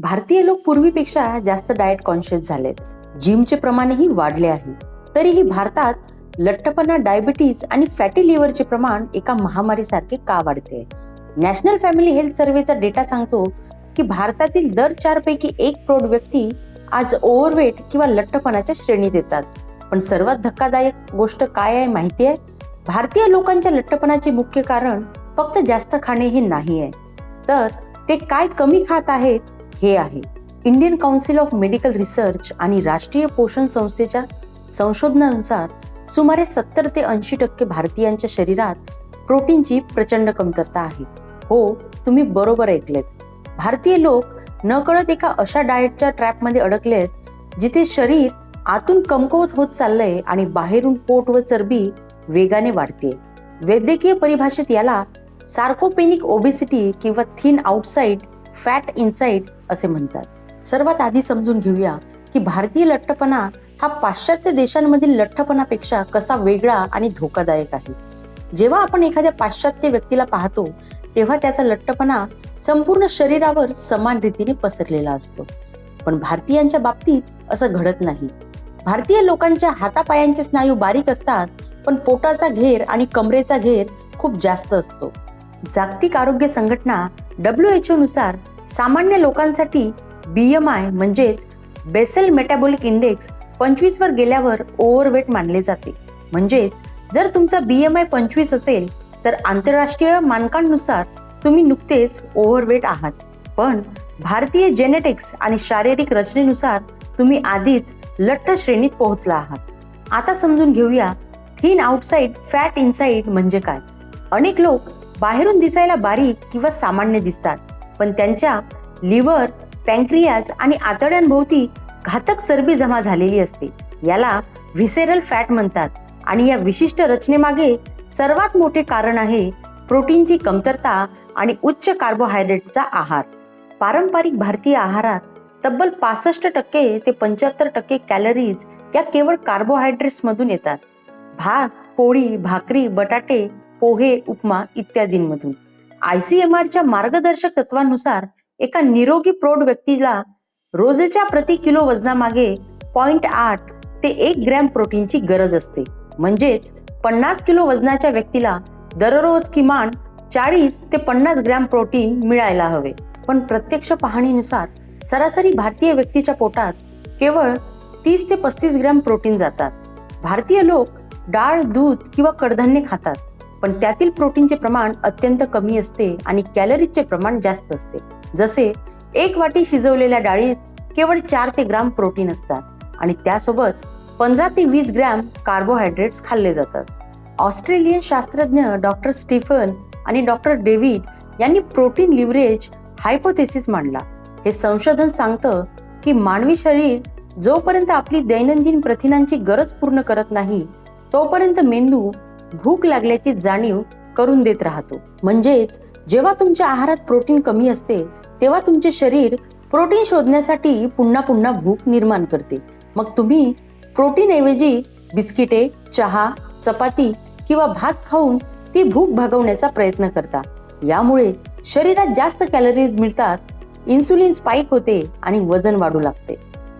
भारतीय लोक पूर्वीपेक्षा जास्त डाएट कॉन्शियस झालेत. जिमचे प्रमाणही वाढले आहे. तरीही भारतात लठ्ठपणा, डायबिटीज आणि फॅटी लिव्हरचे प्रमाण एका महामारीसारखे का वाढते? नॅशनल फॅमिली हेल्थ सर्व्हेचा डेटा सांगतो की भारतातील दर 4 पैकी 1 प्रौढ व्यक्ती आज ओव्हरवेट किंवा लठ्ठपणाच्या श्रेणीत येतात. पण सर्वात धक्कादायक गोष्ट काय आहे माहिती आहे? भारतीय लोकांच्या लठ्ठपणाचे मुख्य कारण फक्त जास्त खाणे हे नाही आहे, तर ते काय कमी खात आहेत हे आहे. Indian council of medical research आणि राष्ट्रीय पोषण संस्थेच्या संशोधनानुसार सुमारे 70 ते 80% भारतीयांच्या शरीरात प्रोटीनची प्रचंड कमतरता आहे. हो, तुम्ही बरोबर ऐकलेत. भारतीय लोक नकळत एका अशा डाएटच्या ट्रॅपमध्ये अडकलेत जिथे शरीर आतून कमकुवत होत चाललंय आणि बाहेरून पोट व चरबी वेगाने वाढते. वैद्यकीय परिभाषेत याला सार्कोपेनिक ओबेसिटी किंवा थिन आउटसाइड फॅट इनसाइड असे म्हणतात. सर्वात आधी समजून घेऊया की भारतीय लठ्ठपणा हा पाश्चात्य देशांमधील लठ्ठपणापेक्षा कसा वेगळा आणि धोकादायक आहे. जेव्हा आपण एखाद्या पाश्चात्य व्यक्तीला पाहतो तेव्हा त्याचा लठ्ठपणा संपूर्ण शरीरावर समान रीतीने पसरलेला असतो. पण भारतीयांच्या बाबतीत असं घडत नाही. भारतीय लोकांच्या हातापायांचे स्नायू बारीक असतात, पण पोटाचा घेर आणि कमरेचा घेर खूप जास्त असतो. जागतिक आरोग्य संघटना WHO नुसार सामान्य लोकांसाठी BMI म्हणजेच बेसल मेटाबॉलिक इंडेक्स 25 वर गेल्यावर ओव्हरवेट मानले जाते. म्हणजेच जर तुमचा BMI 25 असेल तर आंतरराष्ट्रीय मानकांनुसार तुम्ही नुकतेच ओव्हरवेट आहात. पण भारतीय जेनेटिक्स आणि शारीरिक रचनेनुसार तुम्ही आधीच लठ्ठ श्रेणीत पोहोचला आहात. आता समजून घेऊया थिन आउटसाइड फॅट इनसाइड म्हणजे काय. अनेक लोक बाहेरून दिसायला बारीक किंवा सामान्य दिसतात, पण त्यांच्या लिव्हर, पॅन्क्रियाज आणि आतड्यांभोवती घातक चरबी जमा झालेली असते. याला व्हिसेरल फॅट म्हणतात आणि या विशिष्ट रचनेमागे सर्वात मोठे कारण आहे प्रोटीनची कमतरता आणि उच्च कार्बोहायड्रेटचा आहार. पारंपरिक भारतीय आहारात तब्बल 65% ते 75% कॅलरीज या केवळ कार्बोहायड्रेट्स मधून येतात. भात, पोळी, भाकरी, बटाटे, पोहे, उपमा इत्यादींमधून. ICMRच्या मार्गदर्शक तत्वांनुसार एका निरोगी प्रौढ व्यक्तीला रोजच्या प्रति किलो वजनामागे 0.8 ते 1 ग्रॅम प्रोटीनची गरज असते. म्हणजेच 50 किलो वजनाच्या व्यक्तीला दररोज किमान 40 ते 50 ग्रॅम प्रोटीन मिळायला हवे. पण प्रत्यक्ष पाहणीनुसार सरासरी भारतीय व्यक्तीच्या पोटात केवळ 30 ते 35 ग्रॅम प्रोटीन जातात. भारतीय लोक डाळ, दूध किंवा कडधान्य खातात, पण त्यातील प्रोटीनचे प्रमाण अत्यंत कमी असते आणि कॅलरीजचे प्रमाण जास्त असते. जसे 1 वाटी शिजवलेल्या डाळीत केवळ 4 ते ग्रॅम प्रोटीन असतात आणि त्यासोबत 15 ते 20 ग्रॅम कार्बोहायड्रेट्स खाल्ले जातात. ऑस्ट्रेलियन शास्त्रज्ञ डॉक्टर स्टीफन आणि डॉक्टर डेव्हिड यांनी प्रोटीन लिव्हरेज हायपोथेसिस मांडला. हे संशोधन सांगतं की मानवी शरीर जोपर्यंत आपली दैनंदिन प्रथिनांची गरज पूर्ण करत नाही तोपर्यंत मेंदू भूक लागल्याची जाणीव करून देत राहतो. म्हणजेच जेव्हा तुमच्या आहारात प्रोटीन कमी असते तेव्हा तुमचे शरीर प्रोटीन शोधण्यासाठी पुन्हा पुन्हा भूक निर्माण करते. मग तुम्ही प्रोटीन ऐवजी बिस्किटे, चहा, चपाती किंवा भात खाऊन ती भूक भागवण्याचा प्रयत्न करता. यामुळे शरीरात जास्त कॅलरीज मिळतात, इन्सुलिन स्पाइक होते आणि वजन वाढू लागते.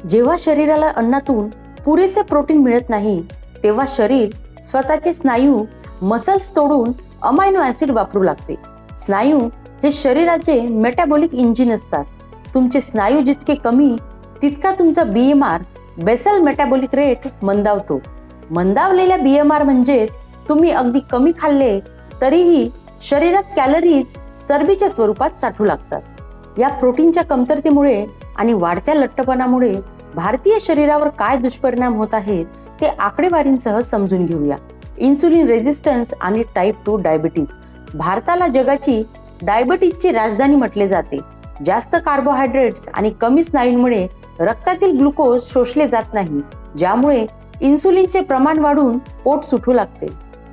जेव्हा शरीराला अन्नातून पुरेसे प्रोटीन मिळत नाही तेव्हा शरीर स्वतःचे स्नायू मसल्स तोडून अमायनो ऍसिड वापरू लागते. स्नायू हे शरीराचे मेटाबॉलिक इंजिन असतात. तुमचे स्नायू जितके कमी तितका तुमचा BMR बेसल मेटाबॉलिक रेट मंदावतो. मंदावलेल्या BMR म्हणजेच तुम्ही अगदी कमी खाल्ले तरीही शरीरात कॅलरीज चरबीच्या स्वरूपात साठू लागतात. या प्रोटीनच्या कमतरतेमुळे आणि वाढत्या लठ्ठपणामुळे भारतीय शरीरावर काय दुष्परिणाम होत आहेत ते आकडेवारींसह समजून घेऊया. इन्सुलिन रेझिस्टन्स आणि टाईप 2 डायबिटीज. भारताला जगाची डायबिटीजची राजधानी म्हटले जाते. जास्त कार्बोहायड्रेट्स आणि कमी स्नायूंमुळे रक्तातील ग्लुकोज शोषले जात नाही, ज्यामुळे इन्सुलिनचे प्रमाण वाढून पोट सुटू लागते.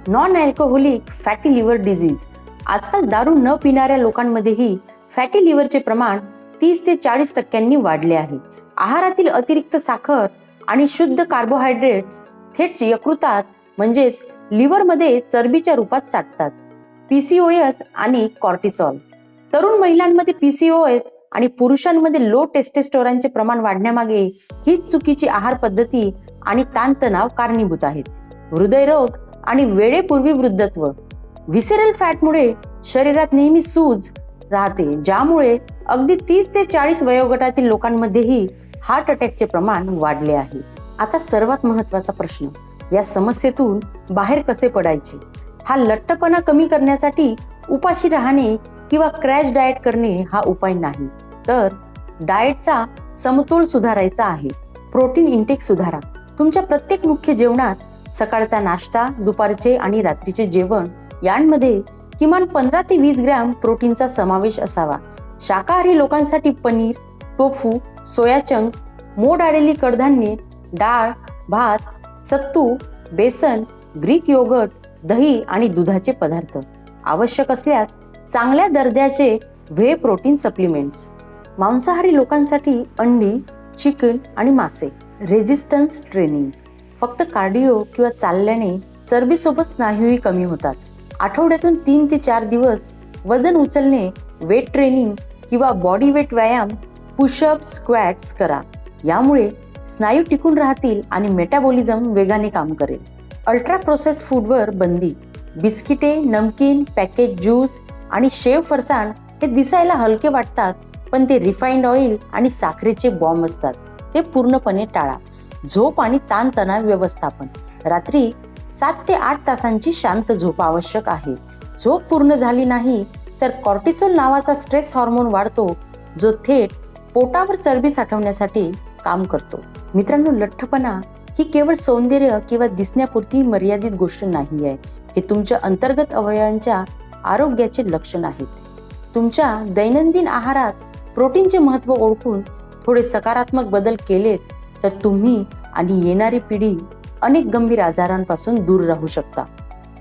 Non alcoholic fatty liver disease. आजकाल दारू न पिणाऱ्या लोकांमध्येही फॅटी लिव्हरचे प्रमाण 30 ते 40% वाढले आहे. आहारातील अतिरिक्त साखर आणि शुद्ध कार्बोहायड्रेट्स थेट यकृतात म्हणजेच लिव्हरमध्ये चरबीच्या रूपात साठतात. PCOS आणि कॉर्टिसॉल. तरुण महिलांमध्ये PCOS आणि पुरुषांमध्ये लो टेस्टेस्टोरॉनचे प्रमाण वाढण्यामागे हीच चुकीची आहार पद्धती आणि ताणतणाव कारणीभूत आहेत. हृदयरोग आणि वेळेपूर्वी वृद्धत्व. व्हिसेरल फॅटमुळे शरीरात नेहमी सूज राहते, ज्यामुळे अगदी 30 ते 40 वयोगटातील लोकांमध्येही हार्ट अटॅकचे प्रमाण वाढले आहे. आता सर्वात महत्त्वाचा प्रश्न, या समस्येतून बाहेर कसे पडायचे? हा लठ्ठपणा कमी करण्यासाठी उपाशी राहणे किंवा क्रॅश डाएट करणे हा उपाय नाही, तर डाएटचा समतोल सुधारायचा आहे. प्रोटीन इंटेक सुधारा. तुमच्या प्रत्येक मुख्य जेवणात सकाळचा नाश्ता, दुपारचे आणि रात्रीचे जेवण यांमध्ये किमान 15 ते 20 ग्रॅम प्रोटीनचा समावेश असावा. शाकाहारी लोकांसाठी पनीर, टोफू, सोया चंक्स, मोड आलेली कडधान्ये, डाळ, भात, सत्तू, बेसन, ग्रीक योगर्ट, दही आणि दुधाचे पदार्थ. आवश्यक असल्यास चांगल्या दर्जाचे व्हे प्रोटीन सप्लिमेंट्स. मांसाहारी लोकांसाठी अंडी, चिकन आणि मासे. Resistance training. फक्त कार्डिओ किंवा चालल्याने चरबीसोबत स्नायूही कमी होतात. आठवड्यातून 3 ते 4 दिवस वजन उचलणे, वेट ट्रेनिंग किंवा बॉडी वेट व्यायाम, पुशअप, स्क्वॅट्स करा. यामुळे स्नायू टिकून राहतील आणि मेटाबॉलिझम वेगाने काम करेल. अल्ट्रा प्रोसेस फूडवर बंदी. बिस्किटे, नमकीन, पॅकेज ज्यूस आणि शेव फरसाण हे दिसायला हलके वाटतात, पण ते रिफाईंड ऑइल आणि साखरेचे बॉम्ब असतात. ते पूर्णपणे टाळा. झोप आणि ताणतणाव व्यवस्थापन. रात्री 7 ते 8 तासांची शांत झोप आवश्यक आहे. झोप पूर्ण झाली नाही तर कॉर्टिसोल नावाचा स्ट्रेस हार्मोन वाढतो, जो थेट पोटावर चरबी साठवण्यासाठी काम करतो. मित्रांनो, लठ्ठपणा ही केवळ सौंदर्य किंवा दिसण्यापुरती मर्यादित गोष्ट नाही आहे. हे तुमच्या अंतर्गत अवयवांच्या आरोग्याचे लक्षण आहेत. तुमच्या दैनंदिन आहारात प्रोटीनचे महत्त्व ओळखून थोडे सकारात्मक बदल केलेत तर तुम्ही आणि येणारी पिढी अनेक गंभीर आजारांपासून दूर राहू शकता.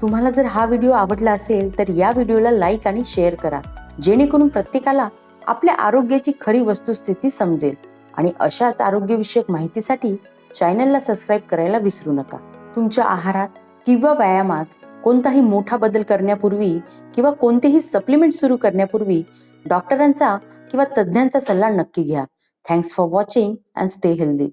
तुम्हाला जर हा व्हिडिओ आवडला असेल तर या व्हिडिओला लाईक आणि शेअर करा, जेणेकरून प्रत्येकाला आपल्या आरोग्याची खरी वस्तुस्थिती समजेल. आणि अशाच आरोग्यविषयक माहितीसाठी चॅनलला सबस्क्राईब करायला विसरू नका. तुमच्या आहारात किंवा व्यायामात कोणताही मोठा बदल करण्यापूर्वी किंवा कोणतेही सप्लिमेंट सुरू करण्यापूर्वी डॉक्टरांचा किंवा तज्ज्ञांचा सल्ला नक्की घ्या. Thanks for watching and stay healthy.